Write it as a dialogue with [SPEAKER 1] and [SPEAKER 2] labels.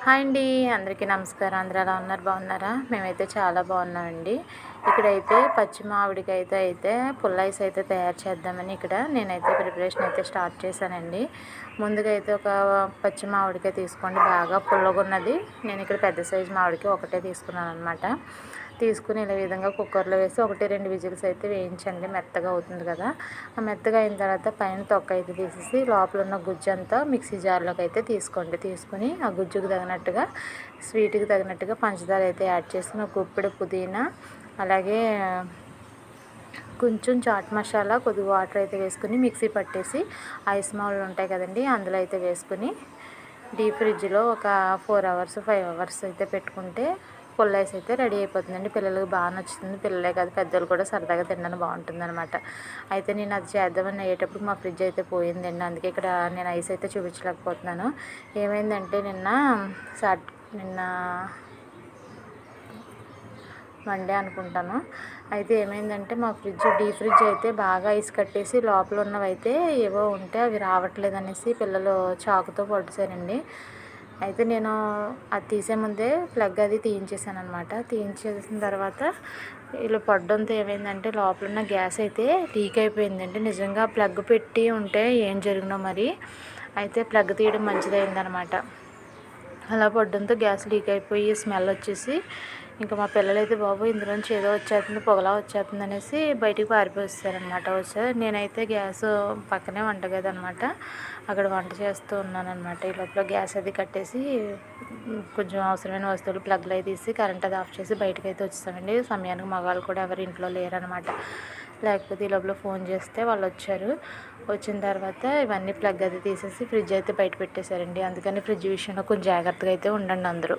[SPEAKER 1] Hi అండి. అందరికీ నమస్కారం. అందరూ ఎలా ఉన్నారు? బాగున్నారా? మేమైతే చాలా బాగున్నామండి. ఇక్కడైతే పచ్చి మామిడికాయతో అయితే పుల్లైస్ అయితే తయారు చేద్దామని ఇక్కడ నేనైతే ప్రిపరేషన్ అయితే స్టార్ట్ చేశానండి. ముందుగా అయితే ఒక పచ్చి మామిడికాయ తీసుకోండి, బాగా పుల్లగున్నది. నేను ఇక్కడ పెద్ద సైజు మామిడికాయ ఒకటే తీసుకున్నాను అనమాట. తీసుకుని ఇలా విధంగా కుక్కర్లో వేసి 1-2 విజిల్స్ అయితే వేయించండి, మెత్తగా అవుతుంది కదా. ఆ మెత్తగా అయిన తర్వాత పైన తొక్క అయితే తీసేసి లోపల ఉన్న గుజ్జు అంతా మిక్సీ జార్లోకి అయితే తీసుకోండి. తీసుకుని ఆ గుజ్జుకు తగినట్టుగా స్వీట్కి తగినట్టుగా పంచదార అయితే యాడ్ చేసుకుని ఒక గుప్పెడు పుదీనా, అలాగే కొంచెం చాట్ మసాలా, కొద్దిగా వాటర్ అయితే వేసుకుని మిక్సీ పట్టేసి ఐస్ మావులు ఉంటాయి కదండి, అందులో అయితే వేసుకుని డీప్ ఫ్రిడ్జ్లో ఒక 4 అవర్స్ 5 అవర్స్ అయితే పెట్టుకుంటే పుల్లైస్ అయితే రెడీ అయిపోతుందండి. పిల్లలకు బాగా నచ్చుతుంది. పిల్లలే కాదు, పెద్దలు కూడా సరదాగా తినడానికి బాగుంటుంది అనమాట. అయితే నేను అది చేద్దామని అయ్యేటప్పుడు మా ఫ్రిడ్జ్ అయితే పోయిందండి. అందుకే ఇక్కడ నేను ఐస్ అయితే చూపించలేకపోతున్నాను. ఏమైందంటే నిన్న మండే అనుకుంటాను. అయితే ఏమైందంటే మా డీప్ ఫ్రిడ్జ్ అయితే బాగా ఐస్ కట్టేసి లోపల ఉన్నవి అయితే ఏవో ఉంటే అవి రావట్లేదు అనేసి పిల్లలు చాకుతో పొడిచారండి. అయితే నేను అది తీసే ముందే ప్లగ్ అది తీయించేసాను అనమాట. తీయించేసిన తర్వాత ఇలా పడడంతో ఏమైందంటే లోపల ఉన్న గ్యాస్ అయితే లీక్ అయిపోయిందండి. నిజంగా ప్లగ్ పెట్టి ఉంటే ఏం జరిగినో మరి. అయితే ప్లగ్ తీయడం మంచిదైందనమాట. అలా పడడంతో గ్యాస్ లీక్ అయిపోయి స్మెల్ వచ్చేసి ఇంకా మా పిల్లలైతే బాబు ఇందులోంచి ఏదో వచ్చేస్తుంది, పొగలా వచ్చేస్తుంది అనేసి బయటికి పారిపోయిస్తారనమాట. వచ్చారు. నేనైతే గ్యాస్ పక్కనే వంటగది అనమాట, అక్కడ వంట చేస్తూ ఉన్నాను అనమాట. ఈ లోపల గ్యాస్ అది కట్టేసి కొంచెం అవసరమైన వస్తువులు ప్లగ్లు అవి తీసి కరెంట్ అది ఆఫ్ చేసి బయటకు అయితే వచ్చేసామండి. సమయానికి మగవాళ్ళు కూడా ఎవరు ఇంట్లో లేరనమాట. లేకపోతే ఈ లోపల ఫోన్ చేస్తే వాళ్ళు వచ్చారు. వచ్చిన తర్వాత ఇవన్నీ ప్లగ్ అది తీసేసి ఫ్రిడ్జ్ అయితే బయట పెట్టేశారండి. అందుకని ఫ్రిడ్జ్ విషయంలో కొంచెం జాగ్రత్తగా అయితే ఉండండి అందరూ.